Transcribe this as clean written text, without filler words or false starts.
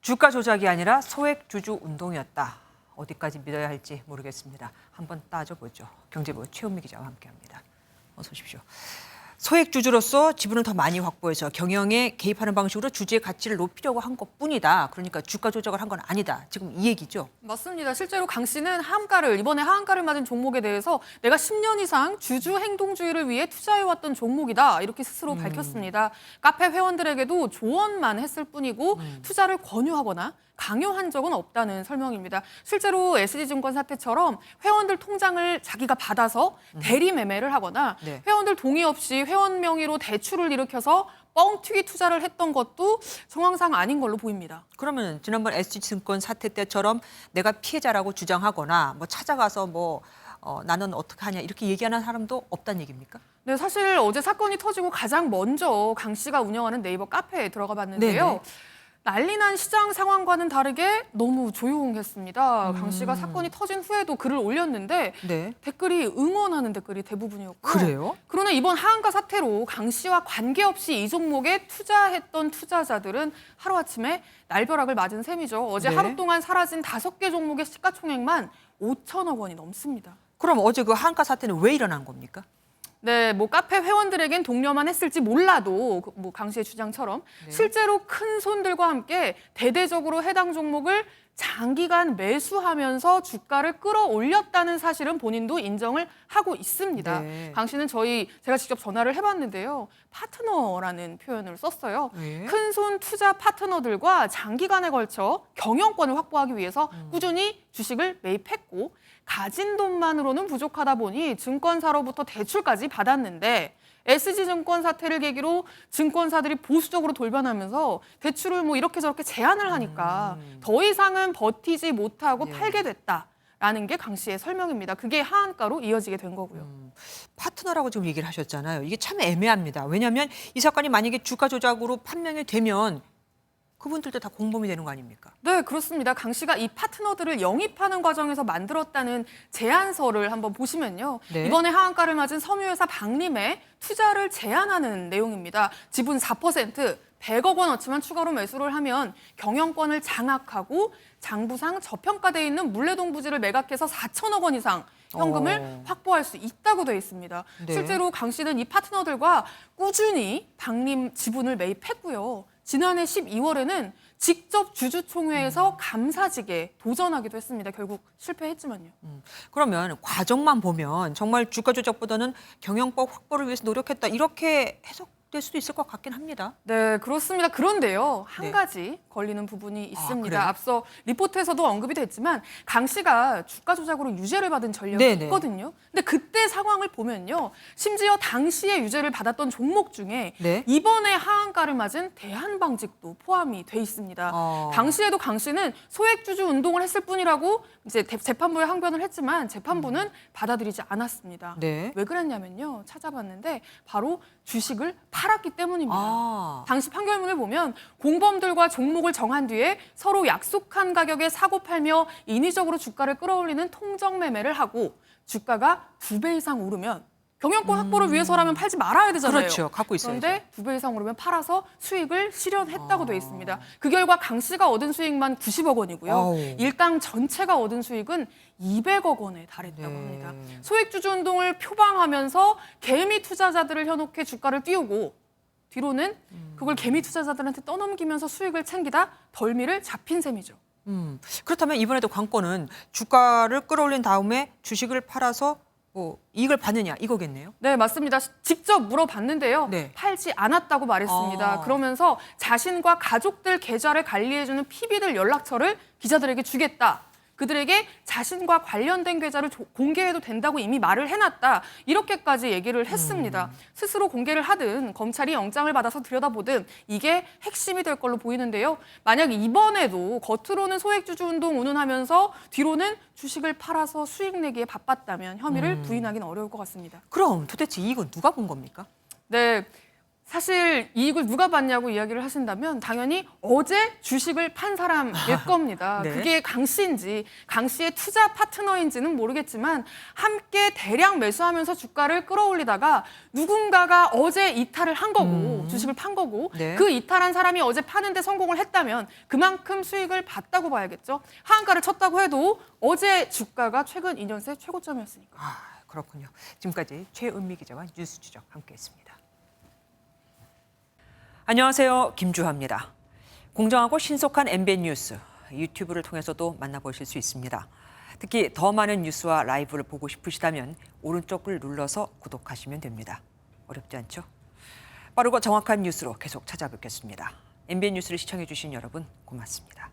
주가 조작이 아니라 소액 주주 운동이었다. 어디까지 믿어야 할지 모르겠습니다. 한번 따져보죠. 경제부 최은미 기자와 함께합니다. 어서 오십시오. 소액 주주로서 지분을 더 많이 확보해서 경영에 개입하는 방식으로 주주의 가치를 높이려고 한 것뿐이다. 그러니까 주가 조작을 한 건 아니다. 지금 이 얘기죠? 맞습니다. 실제로 강 씨는 이번에 하한가를 맞은 종목에 대해서 내가 10년 이상 주주 행동주의를 위해 투자해왔던 종목이다. 이렇게 스스로 밝혔습니다. 카페 회원들에게도 조언만 했을 뿐이고 투자를 권유하거나 강요한 적은 없다는 설명입니다. 실제로 SG증권 사태처럼 회원들 통장을 자기가 받아서 대리 매매를 하거나 네. 회원들 동의 없이 회원 명의로 대출을 일으켜서 뻥튀기 투자를 했던 것도 정황상 아닌 걸로 보입니다. 그러면 지난번 SG증권 사태 때처럼 내가 피해자라고 주장하거나 뭐 찾아가서 나는 어떻게 하냐 이렇게 얘기하는 사람도 없다는 얘기입니까? 네, 사실 어제 사건이 터지고 가장 먼저 강 씨가 운영하는 네이버 카페에 들어가 봤는데요. 네네. 난리난 시장 상황과는 다르게 너무 조용했습니다. 강 씨가 사건이 터진 후에도 글을 올렸는데 네. 댓글이 응원하는 댓글이 대부분이었고요. 그래요? 그러나 이번 하한가 사태로 강 씨와 관계없이 이 종목에 투자했던 투자자들은 하루아침에 날벼락을 맞은 셈이죠. 어제 네. 하루 동안 사라진 5개 종목의 시가총액만 5천억 원이 넘습니다. 그럼 어제 그 한가 사태는 왜 일어난 겁니까? 네, 카페 회원들에겐 독려만 했을지 몰라도 강 씨의 주장처럼 네. 실제로 큰 손들과 함께 대대적으로 해당 종목을 장기간 매수하면서 주가를 끌어올렸다는 사실은 본인도 인정을 하고 있습니다. 네. 강 씨는 제가 직접 전화를 해봤는데요. 파트너라는 표현을 썼어요. 네. 큰손 투자 파트너들과 장기간에 걸쳐 경영권을 확보하기 위해서 꾸준히 주식을 매입했고 가진 돈만으로는 부족하다 보니 증권사로부터 대출까지 받았는데 SG증권 사태를 계기로 증권사들이 보수적으로 돌변하면서 대출을 이렇게 저렇게 제한을 하니까 더 이상은 버티지 못하고 예. 팔게 됐다라는 게 강 씨의 설명입니다. 그게 하한가로 이어지게 된 거고요. 파트너라고 지금 얘기를 하셨잖아요. 이게 참 애매합니다. 왜냐하면 이 사건이 만약에 주가 조작으로 판명이 되면 그분들도 다 공범이 되는 거 아닙니까? 네, 그렇습니다. 강 씨가 이 파트너들을 영입하는 과정에서 만들었다는 제안서를 한번 보시면요. 네. 이번에 하한가를 맞은 섬유회사 박림에 투자를 제안하는 내용입니다. 지분 4%, 100억 원어치만 추가로 매수를 하면 경영권을 장악하고 장부상 저평가돼 있는 물레동 부지를 매각해서 4천억 원 이상 현금을 확보할 수 있다고 되어 있습니다. 네. 실제로 강 씨는 이 파트너들과 꾸준히 박림 지분을 매입했고요. 지난해 12월에는 직접 주주총회에서 감사직에 도전하기도 했습니다. 결국 실패했지만요. 그러면 과정만 보면 정말 주가 조작보다는 경영법 확보를 위해서 노력했다 이렇게 해석될 수도 있을 것 같긴 합니다. 네, 그렇습니다. 그런데요, 한 네. 가지 걸리는 부분이 있습니다. 그래요? 앞서 리포트에서도 언급이 됐지만 강 씨가 주가 조작으로 유죄를 받은 전력이 네네. 있거든요. 근데 그때 상황을 보면요, 심지어 당시에 유죄를 받았던 종목 중에 네. 이번에 하한가를 맞은 대한방직도 포함이 돼 있습니다. 당시에도 강 씨는 소액주주 운동을 했을 뿐이라고 이제 재판부에 항변을 했지만 재판부는 받아들이지 않았습니다. 네. 왜 그랬냐면요, 찾아봤는데 바로 주식을 팔았기 때문입니다. 아. 당시 판결문을 보면 공범들과 종목을 정한 뒤에 서로 약속한 가격에 사고 팔며 인위적으로 주가를 끌어올리는 통정 매매를 하고 주가가 2배 이상 오르면 경영권 확보를 위해서라면 팔지 말아야 되잖아요. 그렇죠. 갖고 있어야죠. 그런데 2배 이상 오르면 팔아서 수익을 실현했다고 돼 있습니다. 그 결과 강 씨가 얻은 수익만 90억 원이고요. 아우. 일당 전체가 얻은 수익은 200억 원에 달했다고 네. 합니다. 소액주주 운동을 표방하면서 개미 투자자들을 현혹해 주가를 띄우고 뒤로는 그걸 개미 투자자들한테 떠넘기면서 수익을 챙기다 덜미를 잡힌 셈이죠. 그렇다면 이번에도 관건은 주가를 끌어올린 다음에 주식을 팔아서 이익을 받느냐 이거겠네요. 네, 맞습니다. 직접 물어봤는데요. 네. 팔지 않았다고 말했습니다. 그러면서 자신과 가족들 계좌를 관리해주는 PB들 연락처를 기자들에게 주겠다. 그들에게 자신과 관련된 계좌를 공개해도 된다고 이미 말을 해놨다. 이렇게까지 얘기를 했습니다. 스스로 공개를 하든 검찰이 영장을 받아서 들여다보든 이게 핵심이 될 걸로 보이는데요. 만약 이번에도 겉으로는 소액주주 운동 운운하면서 뒤로는 주식을 팔아서 수익 내기에 바빴다면 혐의를 부인하기는 어려울 것 같습니다. 그럼 도대체 이익은 누가 본 겁니까? 네. 사실 이익을 누가 봤냐고 이야기를 하신다면 당연히 어제 주식을 판 사람일 겁니다. 네. 그게 강 씨인지 강 씨의 투자 파트너인지는 모르겠지만 함께 대량 매수하면서 주가를 끌어올리다가 누군가가 어제 이탈을 한 거고 주식을 판 거고 네. 그 이탈한 사람이 어제 파는데 성공을 했다면 그만큼 수익을 봤다고 봐야겠죠. 하한가를 쳤다고 해도 어제 주가가 최근 2년 새 최고점이었으니까. 아, 그렇군요. 지금까지 최은미 기자와 뉴스 추적 함께했습니다. 안녕하세요. 김주하입니다. 공정하고 신속한 MBN 뉴스 유튜브를 통해서도 만나보실 수 있습니다. 특히 더 많은 뉴스와 라이브를 보고 싶으시다면 오른쪽을 눌러서 구독하시면 됩니다. 어렵지 않죠? 빠르고 정확한 뉴스로 계속 찾아뵙겠습니다. MBN 뉴스를 시청해 주신 여러분 고맙습니다.